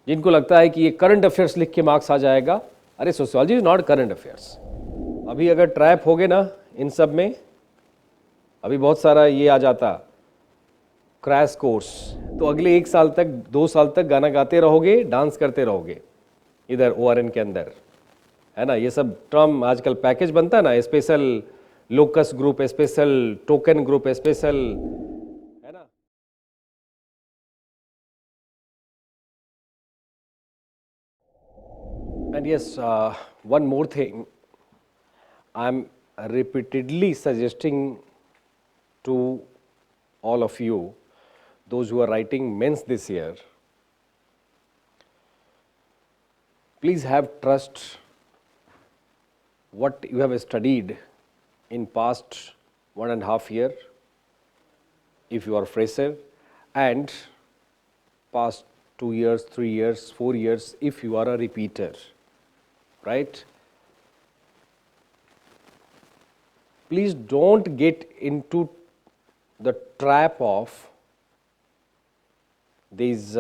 जिनको लगता है कि ये करंट अफेयर्स लिख के मार्क्स आ जाएगा, अरे sociology is not current affairs. अभी अगर ट्रैप हो गए ना इन सब में, अभी बहुत सारा ये आ जाता क्रैश कोर्स, तो अगले 1 साल तक 2 साल तक गाना गाते रहोगे, डांस करते रहोगे इधर ORN के अंदर, है ना। ये सब टर्म आजकल पैकेज बनता है ना, special locus group, special token group, special, है ना। And yes, one more thing, I'm repeatedly suggesting to all of you, those who are writing mains this year, please have trust what you have studied in past 1.5 year if you are fresher, and past 2 years, 3 years, 4 years if you are a repeater, right? Please don't get into the trap of these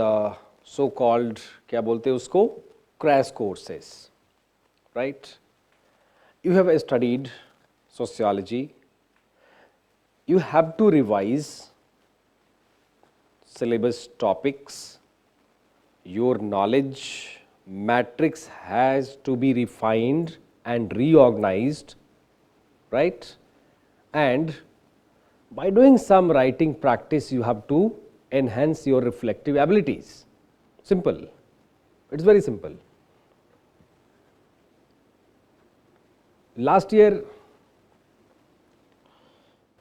so-called, क्या बोलते हैं उसको, crash courses, right? You have studied sociology, you have to revise syllabus topics, your knowledge matrix has to be refined and reorganized, right? And by doing some writing practice, you have to enhance your reflective abilities. Simple. It's very simple. Last year,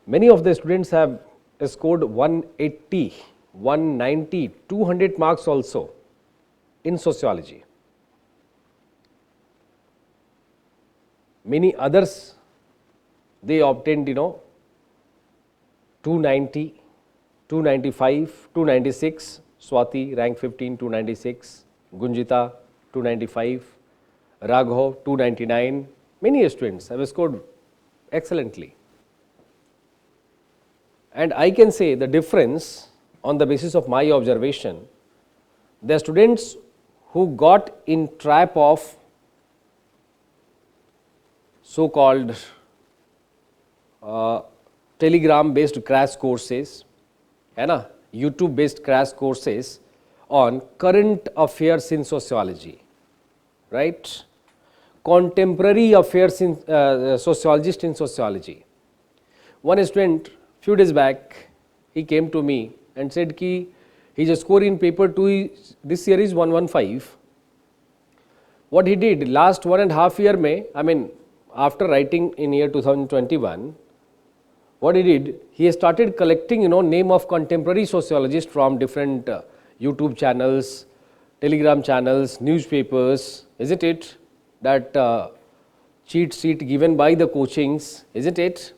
many of the students have scored 180, 190, 200 marks also in sociology. Many others, they obtained 290, 295, 296, Swati rank 15, 296, Gunjita 295, Raghav 299. Many students have scored excellently. And I can say the difference on the basis of my observation, the students who got in trap of so-called telegram based crash courses, है ना, YouTube based crash courses on current affairs in sociology, right, contemporary affairs in sociologist in sociology. One student few days back, he came to me and said ki his score in paper 2 this year is 115. What he did last 1.5 year mein, I mean after writing in year 2021, what he did, he started collecting name of contemporary sociologists from different YouTube channels, Telegram channels, newspapers, isn't it, that cheat sheet given by the coachings, isn't it?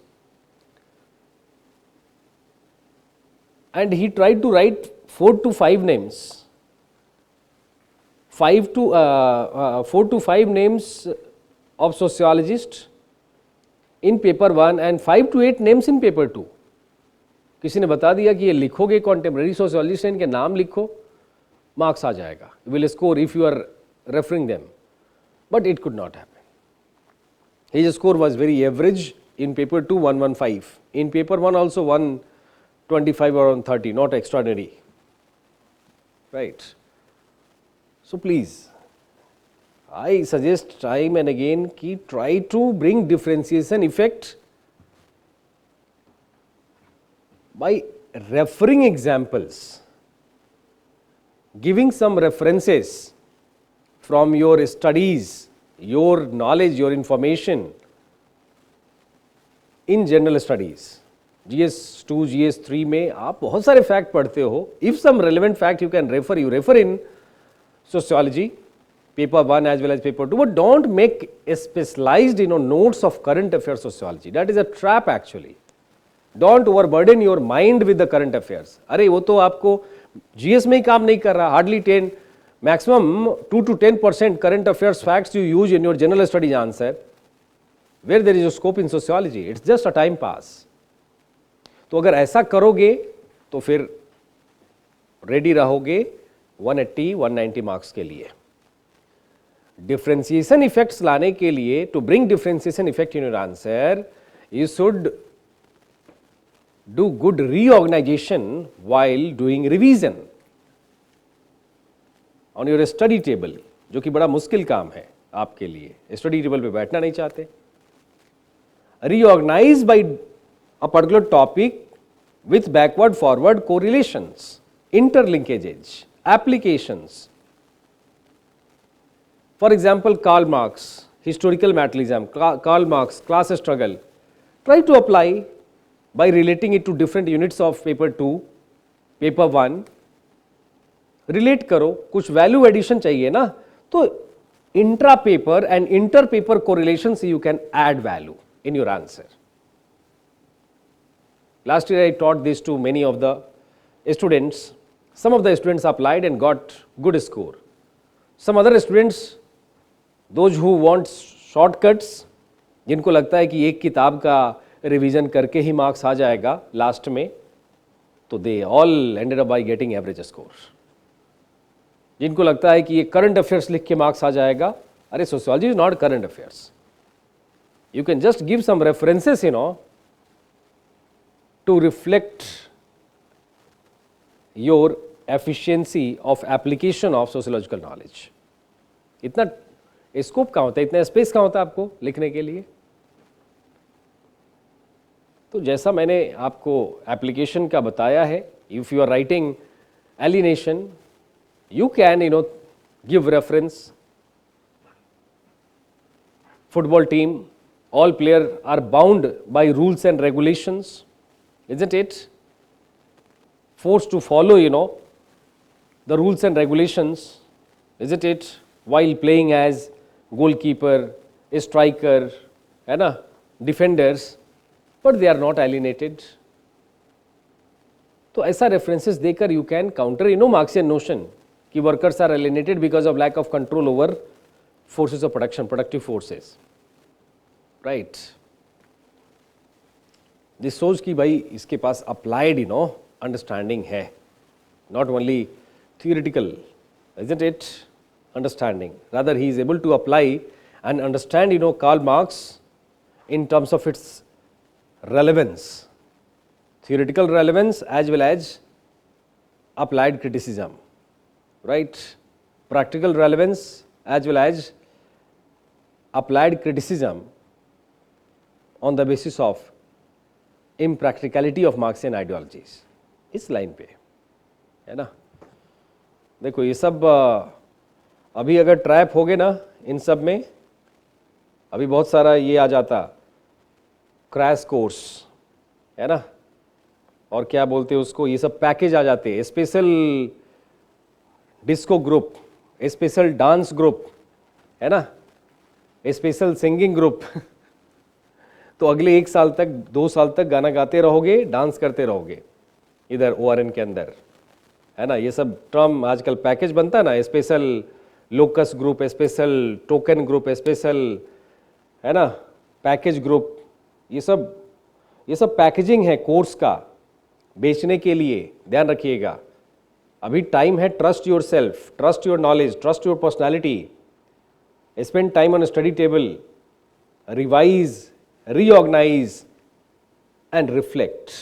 And he tried to write 4 to 5 names, 4 to 5 names of sociologists in paper 1 and 5 to 8 names in paper 2. किसी ने बता दिया कि ये लिखोगे contemporary sociologist, इनके नाम लिखो, marks आ जाएगा, you will score if you are referring them. But it could not happen. His score was very average. In paper 2 115, in paper 1 also 125 or 130, not extraordinary, right? So please, I suggest time and again ki try to bring differentiation effect by referring examples, giving some references from your studies, your knowledge, your information in general studies. GS2, GS3 में आप बहुत सारे fact पढ़ते हो. If some relevant fact you can refer, you refer in sociology, paper 1 as well as paper 2, but don't make a specialized notes of current affairs sociology. That is a trap actually. Don't overburden your mind with the current affairs. अरे वो तो आपको GS में ही काम नहीं कर रहा. Hardly 10, maximum 2 to 10% current affairs facts you use in your general studies answer, where there is a scope in sociology. It's just a time pass. तो अगर ऐसा करोगे तो फिर रेडी रहोगे 180 190 मार्क्स के लिए। डिफरेंशिएशन इफेक्ट्स लाने के लिए, to bring differentiation effect in your answer, you should do good reorganisation while doing revision on your study table, जो कि बड़ा मुश्किल काम है आपके लिए, स्टडी टेबल पे बैठना नहीं चाहते। Reorganise by a particular topic with backward forward correlations, interlinkages, applications. For example, Karl Marx, historical materialism, Karl Marx, class struggle. Try to apply by relating it to different units of paper 2, paper 1. Relate करो, कुछ value addition चाहिए ना, तो intra paper and inter paper correlations you can add value in your answer. Last year I taught this to many of the students. Some of the students applied and got good score. Some other students, those who want shortcuts, जिनको लगता है कि एक किताब का revision करके ही marks आ जाएगा लास्ट में, तो they all ended up by getting average score. जिनको लगता है कि ये करंट अफेयर्स लिख के मार्क्स आ जाएगा, अरे sociology is not current affairs, you can just give some references to reflect your efficiency of application of sociological knowledge. इतना स्कोप कहाँ होता है, इतना स्पेस कहाँ होता है आपको लिखने के लिए? तो जैसा मैंने आपको एप्लीकेशन का बताया है, if you are writing alienation, you can give reference. Football team, all players are bound by rules and regulations, isn't it? Forced to follow, the rules and regulations, isn't it? While playing as goalkeeper, striker, defenders, but they are not alienated. तो ऐसा references देकर you can counter, Marxian notion कि workers are alienated because of lack of control over forces of production, productive forces, right? This shows कि भाई इसके पास applied understanding है, not only theoretical, isn't it? Understanding, rather he is able to apply and understand Karl Marx in terms of its relevance, theoretical relevance as well as applied criticism, right? Practical relevance as well as applied criticism on the basis of impracticality of Marxian ideologies. इस line पे है ना। देखो ये सब अभी अगर trap हो गए ना इन सब में, अभी बहुत सारा ये आ जाता क्रैश कोर्स, है ना, और क्या बोलते हैं उसको, ये सब पैकेज आ जाते, special disco group, special dance group, है ना, स्पेशल सिंगिंग ग्रुप तो अगले 1 साल तक 2 साल तक गाना गाते रहोगे, डांस करते रहोगे इधर ORN के अंदर, है ना। ये सब टर्म आजकल पैकेज बनता है ना, special locus group, special token group, special, है ना, पैकेज ग्रुप, ये सब पैकेजिंग है कोर्स का बेचने के लिए, ध्यान रखिएगा। अभी टाइम है trust your self, trust your knowledge, trust your personality, spend time on study table, revise, reorganize and reflect,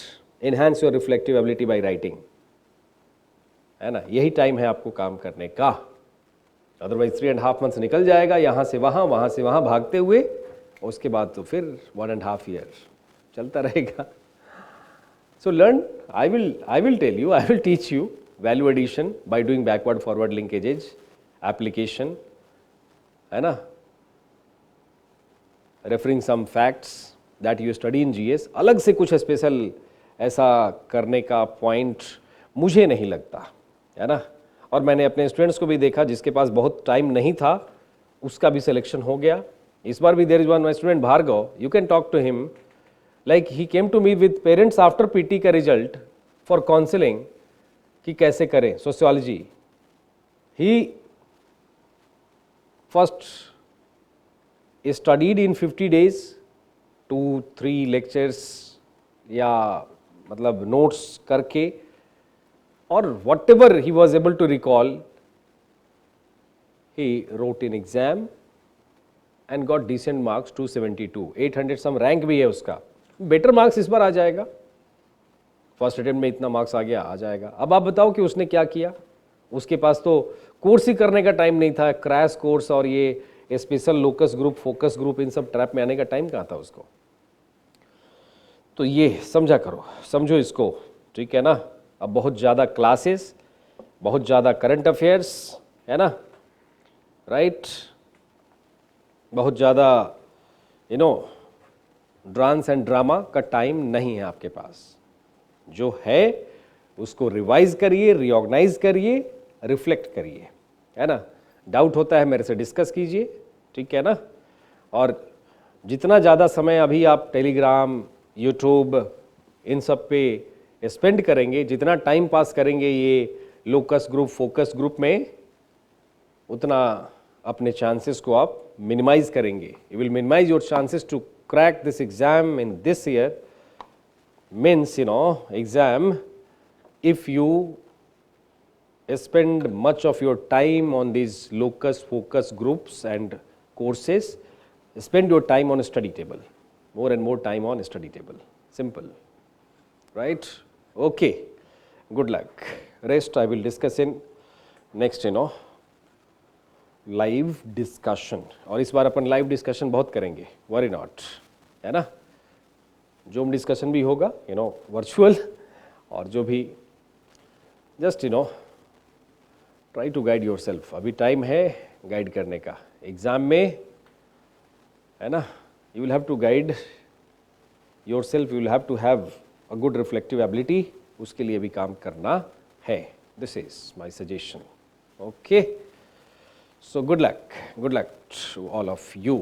enhance your reflective ability by writing, है ना। यही टाइम है आपको काम करने का, अदरवाइज 3.5 months निकल जाएगा यहाँ से वहाँ भागते हुए, उसके बाद तो फिर 1.5 year चलता रहेगा। So learn, I will tell you, I will teach you value addition by doing backward forward linkages, application, है ना, referring some facts that you study in GS। अलग से कुछ स्पेशल ऐसा करने का पॉइंट मुझे नहीं लगता, है ना। और मैंने अपने स्टूडेंट्स को भी देखा जिसके पास बहुत टाइम नहीं था, उसका भी सिलेक्शन हो गया। इस बार भी there is one my student Bhargav, you can talk to him, like he came to me with parents after PT का रिजल्ट फॉर काउंसलिंग कि कैसे करें sociology. He first studied in 50 days 2-3 lectures या मतलब नोट्स करके, or whatever he was able to recall, he wrote in exam and got decent marks 272, 800 some rank भी है उसका, बेटर मार्क्स इस बार आ जाएगा, फर्स्ट अटेम्प्ट में इतना मार्क्स आ गया, आ जाएगा। अब आप बताओ कि उसने क्या किया, उसके पास तो कोर्स ही करने का टाइम नहीं था, क्रैश कोर्स और ये special locus group, focus group, इन सब ट्रैप में आने का टाइम कहाँ था उसको। तो ये समझा करो, समझो इसको, ठीक है ना। अब बहुत ज़्यादा क्लासेस, बहुत ज़्यादा करंट अफेयर्स, है ना, राइट, बहुत ज़्यादा डांस एंड ड्रामा का टाइम नहीं है आपके पास। जो है उसको रिवाइज करिए, रिऑर्गेनाइज करिए, रिफ्लेक्ट करिए, है ना। डाउट होता है मेरे से डिस्कस कीजिए, ठीक है ना। और जितना ज़्यादा समय अभी आप टेलीग्राम, यूट्यूब, इन सब पे स्पेंड करेंगे, जितना टाइम पास करेंगे ये लोकस ग्रुप, फोकस ग्रुप में, उतना अपने चांसेस को आप मिनिमाइज करेंगे। You will minimise your chances to crack this exam in this year, means exam, if you spend much of your time on these locus focus groups and courses, spend your time on a study table, more and more time on a study table, simple, right? Okay, good luck. Rest I will discuss in next live discussion. और इस बार अपन live discussion बहुत करेंगे, worry not, है ना। Zoom discussion भी होगा, virtual, और जो भी, just try to guide yourself. अभी टाइम है गाइड करने का एग्जाम में, है ना। You will have to guide yourself, you will have to have a good reflective ability, उसके लिए भी काम करना है। This is my suggestion, okay. So good luck to all of you.